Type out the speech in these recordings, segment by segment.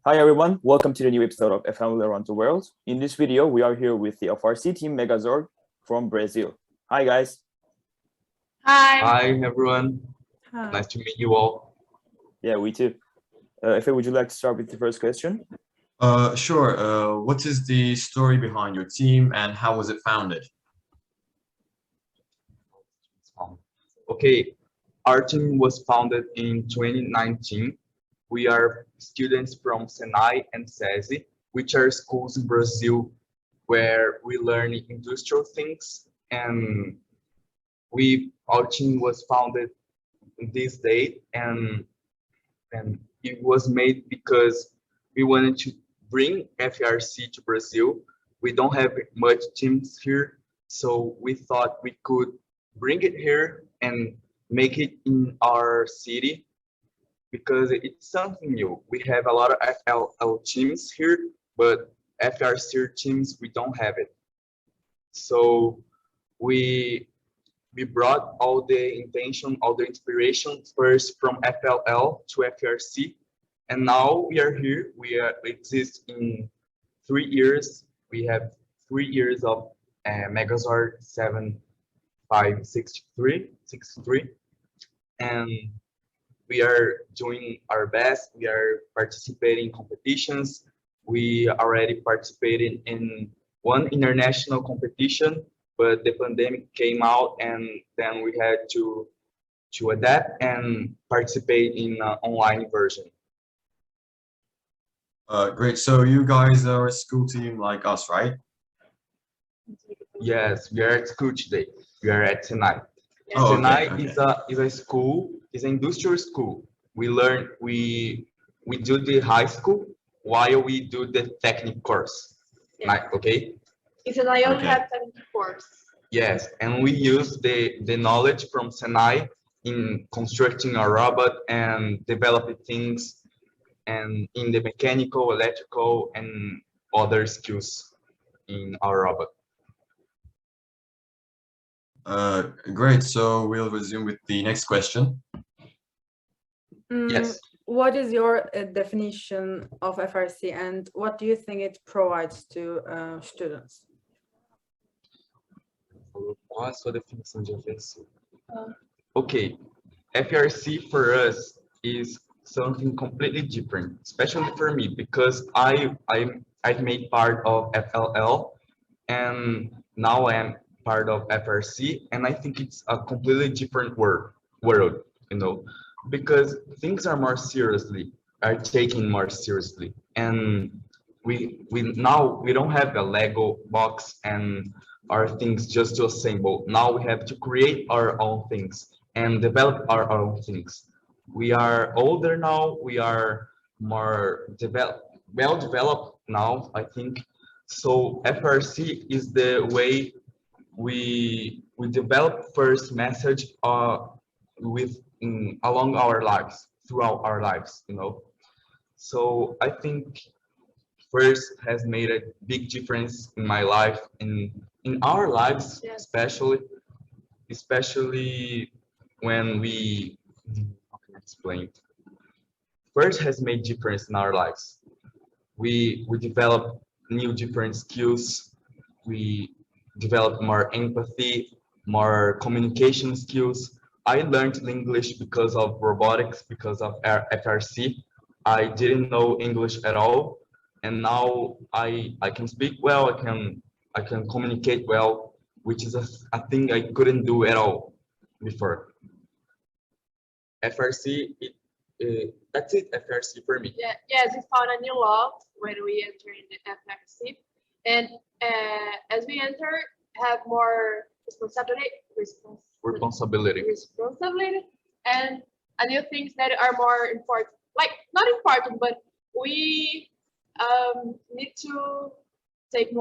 Hi everyone, welcome to the new episode of FAW Around the World. In this video, we are here with the FRC team Megazord from Brazil. Hi guys. Hi. Hi everyone. Hi. Nice to meet you all. Yeah, we too. Efe, would you like to start with the first question? Sure. What is the story behind your team and how was it founded? Okay, our team was founded in 2019. We are students from Senai and SESI, which are schools in Brazil where we learn industrial things. And our team was founded this date, and it was made because we wanted to bring FRC to Brazil. We don't have much teams here, so we thought we could bring it here and make it in our city because it's something new. We have a lot of FLL teams here, but FRC teams, we don't have it. So we brought all the intention, all the inspiration first from FLL to FRC, and now we are here. We exist in 3 years. We have 3 years of Megazord 7563, and we are doing our best. We are participating in competitions. We already participated in one international competition, but the pandemic came out, and then we had to adapt and participate in an online version. Great. So you guys are a school team like us, right? Yes, we are at school today. We are at Senai. Oh, okay, Senai okay. is a school, is an industrial school. We do the high school while we do the technical course. Yeah. Like, okay? It's an I only Okay. have 70 course. Yes, and we use the knowledge from Senai in constructing a robot and developing things and in the mechanical, electrical, and other skills in our robot. Great. So we'll resume with the next question. Yes. What is your definition of FRC and what do you think it provides to students? Qual a sua definição de FRC? Okay, FRC for us is something completely different, especially for me because I've made part of FLL and now I am part of FRC, and I think it's a completely different world, you know, because things are taken more seriously, and we now we don't have a Lego box and our things just to assemble. Now we have to create our own things and develop our own things. We are older now. We are more well developed now, I think. So FRC is the way we develop first message along our lives, throughout our lives, you know. So I think first has made a big difference in my life, in our lives, Yeah. especially when we, how can I explain? First has made difference in our lives. We develop new different skills. We develop more empathy, more communication skills. I learned English because of robotics, because of FRC. I didn't know English at all, and now I can speak well. I can communicate well, which is a thing I couldn't do at all before. FRC, that's it. FRC for me. Yeah, yes, we found a new law when we enter in the FRC, and as we enter, have more responsibility, and a new things that are more important. Like not important, but we need to take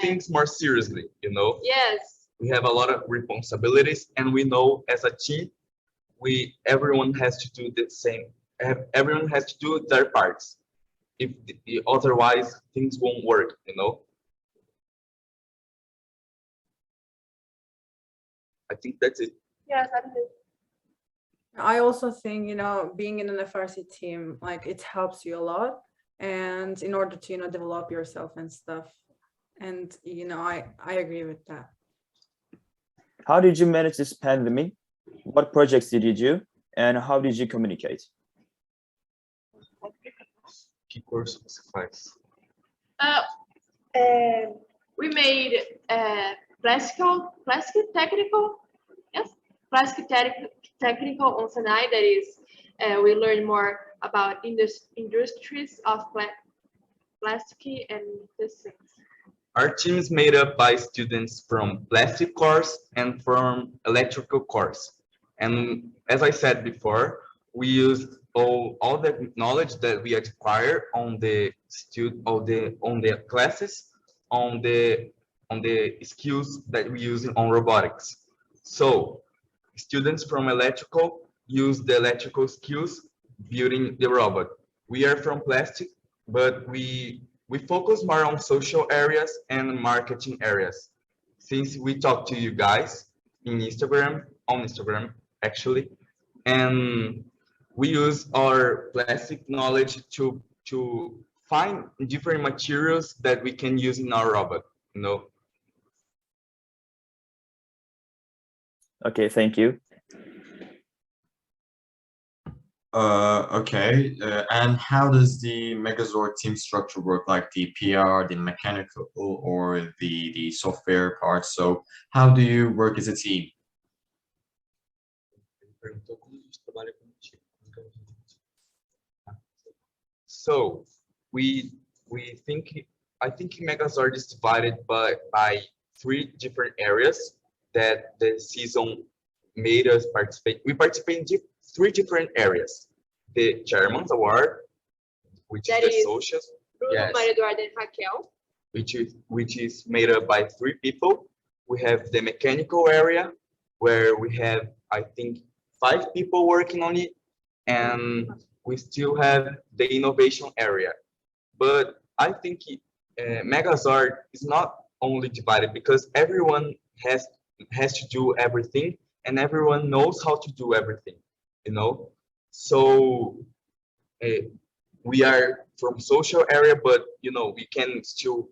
things more seriously, you know. Yes. We have a lot of responsibilities, and we know as a team, everyone has to do the same. Everyone has to do their parts. If otherwise, things won't work, you know. I think that's it. Yes, that is it. I also think, being in an FRC team, like it helps you a lot, and in order to, develop yourself and stuff. And, I agree with that. How did you manage this pandemic? What projects did you do? And how did you communicate? Que curso você faz? We made plastic technical, yes, technical on Senai. That is, we learn more about industries of plastic and these things. Our team is made up by students from plastic course and from electrical course. And as I said before, we used all the knowledge that we acquire on the classes, on the skills that we use on robotics. So students from electrical use the electrical skills building the robot. We are from plastic, but we focus more on social areas and marketing areas. Since we talk to you guys on Instagram actually, and we use our plastic knowledge to find different materials that we can use in our robot, Okay, thank you. Okay, and how does the Megazord team structure work, like the PR, the mechanical, or the software part? So how do you work as a team? So I think Megazord is divided by 3 different areas that the season made us participate. We participate in 3 different areas. The Chairman's Award, which is the socials, Bruno, Maria Eduarda, and Raquel. which is made up by 3 people. We have the mechanical area, where we have, I think, 5 people working on it, and we still have the innovation area. But I think Megazord is not only divided because everyone has to do everything, and everyone knows how to do everything, So we are from social area, but we can still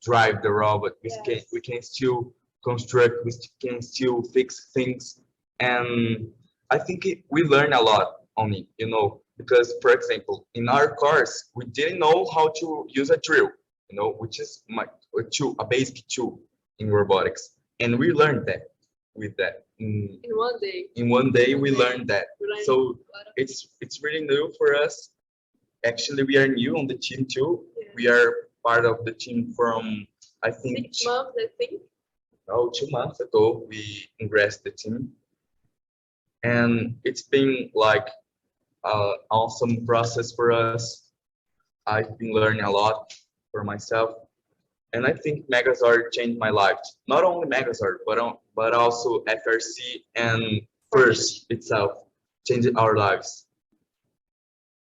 drive the robot. We can still construct. We can still fix things, and I think we learn a lot on it. Because for example, in our course, we didn't know how to use a drill. Which is a basic tool in robotics, and we learned that with that. In one day. In one day, we learned that. So it's really new for us. Actually, we are new on the team too. Yeah. We are part of the team from, I think, 6 months, I think. 2 months ago, we ingressed the team. And it's been like an awesome process for us. I've been learning a lot for myself. And I think Megazord changed my life. Not only Megazord, but also FRC and FIRST itself changed our lives.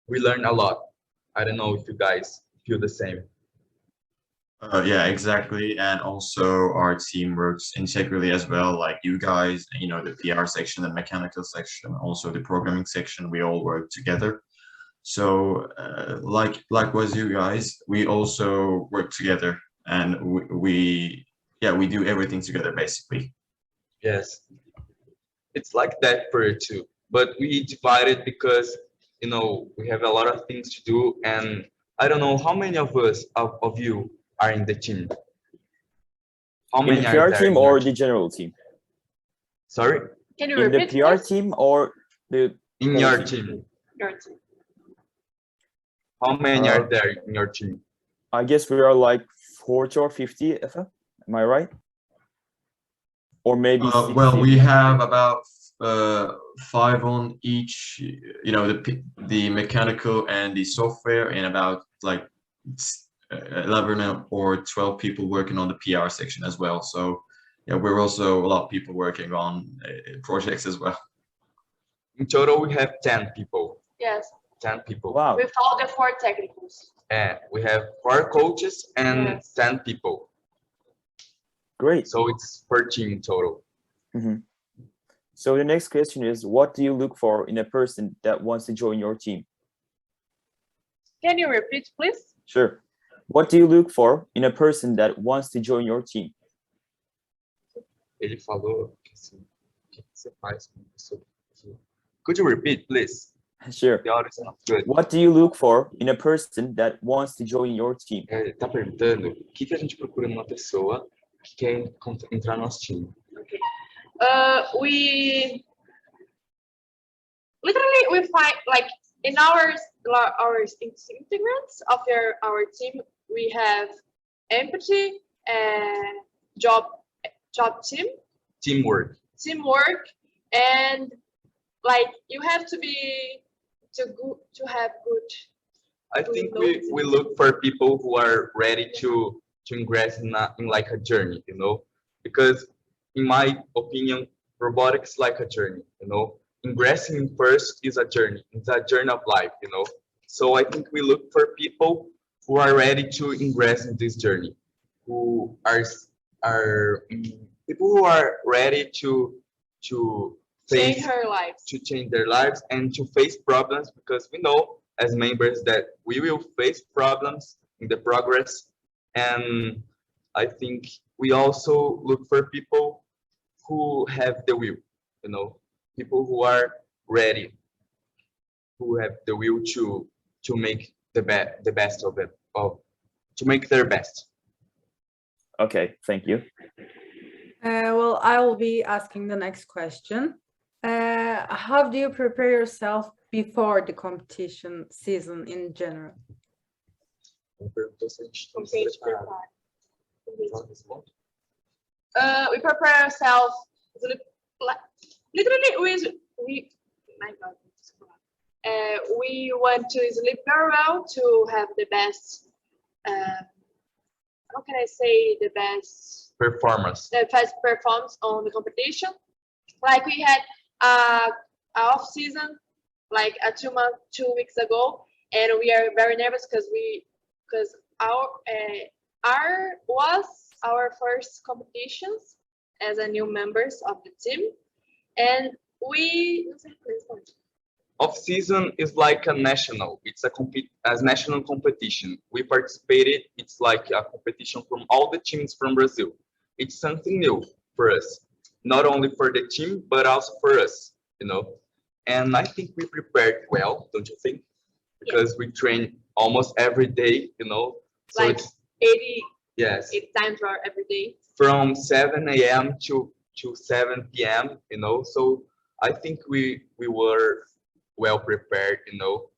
We learned a lot. I don't know if you guys feel the same. Yeah, exactly. And also our team works integrally as well, like you guys, the PR section, the mechanical section, also the programming section, we all work together. So like was you guys, we also work together, and we do everything together basically. Yes, it's like that for it too. But we divided because we have a lot of things to do, and I don't know how many of you are in the team. How In many the are PR there team in your or the general team? Sorry, Can you In the repeat? PR please? team or the in whole your team? team? Your team. How many are there in your team? I guess we are like 40 or 50, Efa. Am I right? Or maybe 60? Well, we have about 5 on each, the mechanical and the software, and about like 11 or 12 people working on the PR section as well. So yeah, we're also a lot of people working on projects as well. In total, we have 10 people. Yes. 10 people. Wow. With all the 4 technicals. And we have 4 coaches and Yes. 10 people. Great. So it's 14 in total. Mhm. So the next question is, what do you look for in a person that wants to join your team? Can you repeat, please? Sure. What do you look for in a person that wants to join your team? Ele falou que assim, o que você faz com uma pessoa que... Could you repeat, please? Sure. The audio is not good. What do you look for in a person that wants to join your team? Ele tá perguntando o que a gente procura numa pessoa que quer entrar no nosso time. Okay. We literally we find like in our integrants of our team, we have empathy, job team, Teamwork. and like you have to be to have good. I think we look for people who are ready to ingress in like a journey, you know, because in my opinion, robotics is like a journey, you know. Ingressing first is a journey. It's a journey of life, you know. So I think we look for people who are ready to ingress in this journey, who are people who are ready to Change face, her life. to change their lives and to face problems, because we know as members that we will face problems in the progress. And I think we also look for people who have the will, you know, people who are ready, who have the will to make the best of it, to make their best. Okay, thank you. Well, I will be asking the next question. How do you prepare yourself before the competition season in general? We prepare ourselves literally we want to sleep very well to have the best how can I say the best Performance. the best performance on the competition. Like we had off season like 2 weeks ago, and we are very nervous because our was our first competitions as a new members of the team, and we Off season is like a national. It's a national competition. We participated. It's like a competition from all the teams from Brazil. It's something new for us, not only for the team but also for us, you know. And I think we prepared well, don't you think? Because we train almost every day, you know. So like it's 80 yes, 8 times every day. from 7 a.m. to 7 p.m., you know. So I think we were well prepared, you know.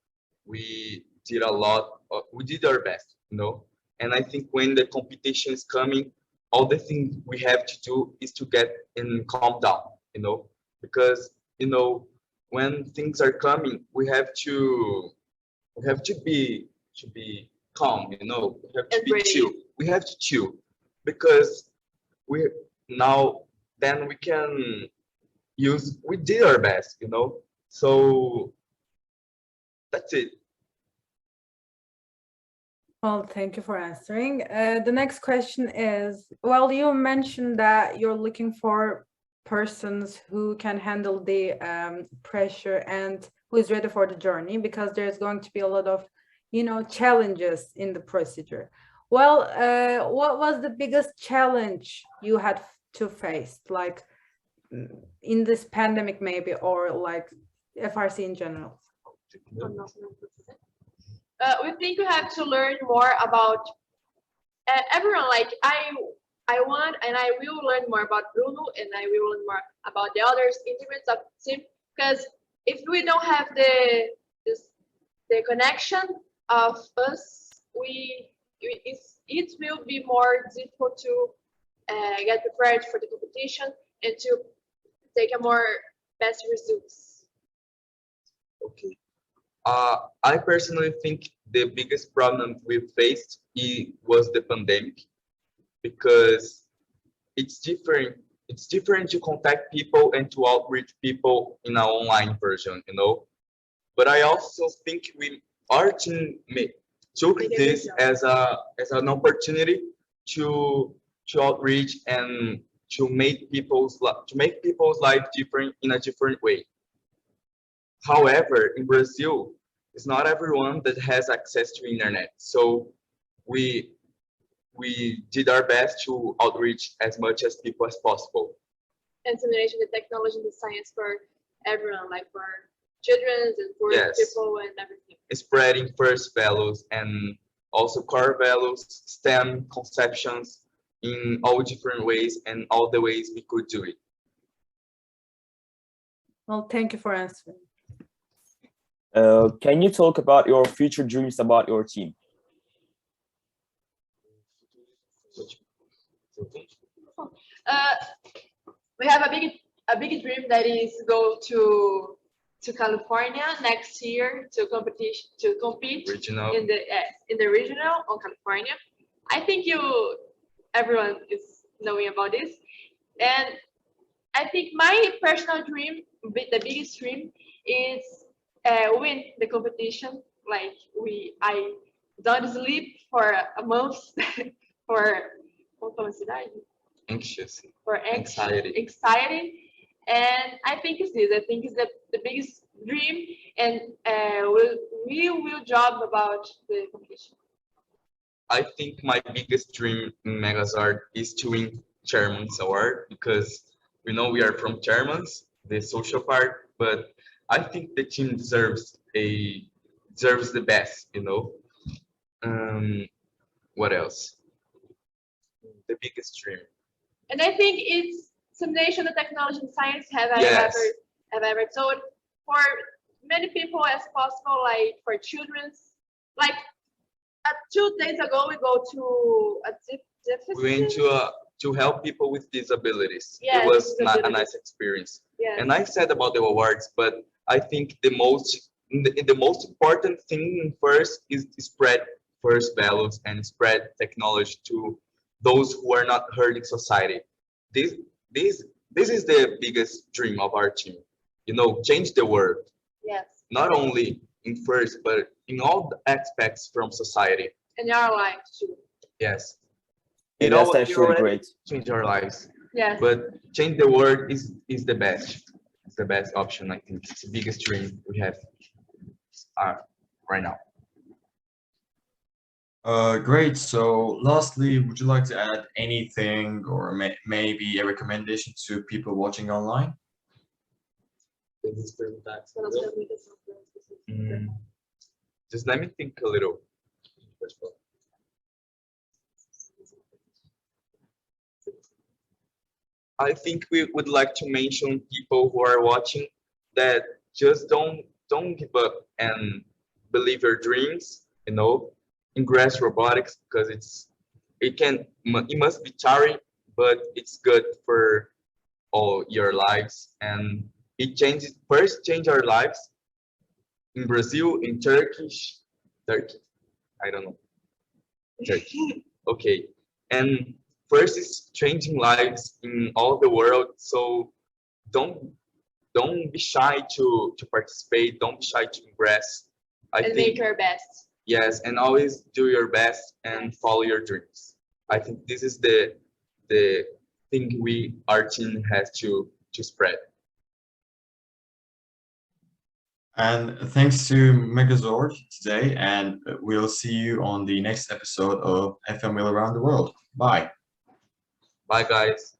We did a lot, we did our best, you know. And I think when the competition is coming, all the things we have to do is to get and calm down, you know, because, you know, when things are coming, we have to be calm, you know. We have to And be brave. chill. We have to chill, because we can we did our best, you know. So that's it. Well, thank you for answering. The next question is, well, you mentioned that you're looking for persons who can handle the pressure and who is ready for the journey, because there's going to be a lot of, you know, challenges in the procedure. Well, what was the biggest challenge you had to face, like in this pandemic maybe, or like FRC in general? We think we have to learn more about everyone. Like I want and I will learn more about Bruno, and I will learn more about the others integrants of the team, because if we don't have the connection of us, it will be more difficult to get prepared for the competition and to take a more best results. Okay. I personally think the biggest problem we faced was the pandemic, because it's different. It's different to contact people and to outreach people in an online version, you know. But I also think our team took this as an opportunity to outreach and to make people's life different in a different way. However, in Brazil, it's not everyone that has access to internet. So we did our best to outreach as much as people as possible. And simulation, the technology and the science for everyone, like for children and for Yes. people and everything. Spreading first values and also core values, STEM conceptions in all different ways and all the ways we could do it. Well, thank you for answering. Can you talk about your future dreams about your team? We have a big dream that is go to California next year to compete Regional. in the regional on California. I think everyone is knowing about this, and I think my personal dream, the biggest dream, is win the competition. Like I don't sleep for a month for Anxious. anxiety, and I think it's this. I think it's the biggest dream, and we will job about the competition. I think my biggest dream in Megazord is to win Chairman's Award, because we know we are from Chairman's, the social part, but I think the team deserves the best, you know. What else? The biggest dream. And I think it's simulation, the technology, and science have Yes. ever told for many people as possible, like for children's. Like 2 days ago, we go to a deficit. We went to help people with disabilities. Yes, It was not a disabilities. nice experience. Yes. And I said about the awards, but I think the most important thing first is to spread first values and spread technology to those who are not heard in society. This is the biggest dream of our team. You know, change the world, Yes. not only in first, but in all the aspects from society. In our lives too. Yes. And You know that's what, we actually already great. change our lives, Yes. but change the world is the best. It's the best option. I think it's the biggest dream we have right now. Great. So lastly, would you like to add anything or maybe a recommendation to people watching online? Just let me think a little. I think we would like to mention people who are watching that just don't give up and believe your dreams. You know, ingress robotics, because it must be tiring, but it's good for all your lives, and it changes change our lives in Brazil, in Turkey, I don't know, Turkey. Okay, and first is changing lives in all the world. So don't be shy to participate. Don't be shy to ingress. I And think make our best. yes, and always do your best and follow your dreams. I think this is the thing our team has to spread. And thanks to Megazord today, and we'll see you on the next episode of FM Wheel Around the World. Bye. Bye, guys.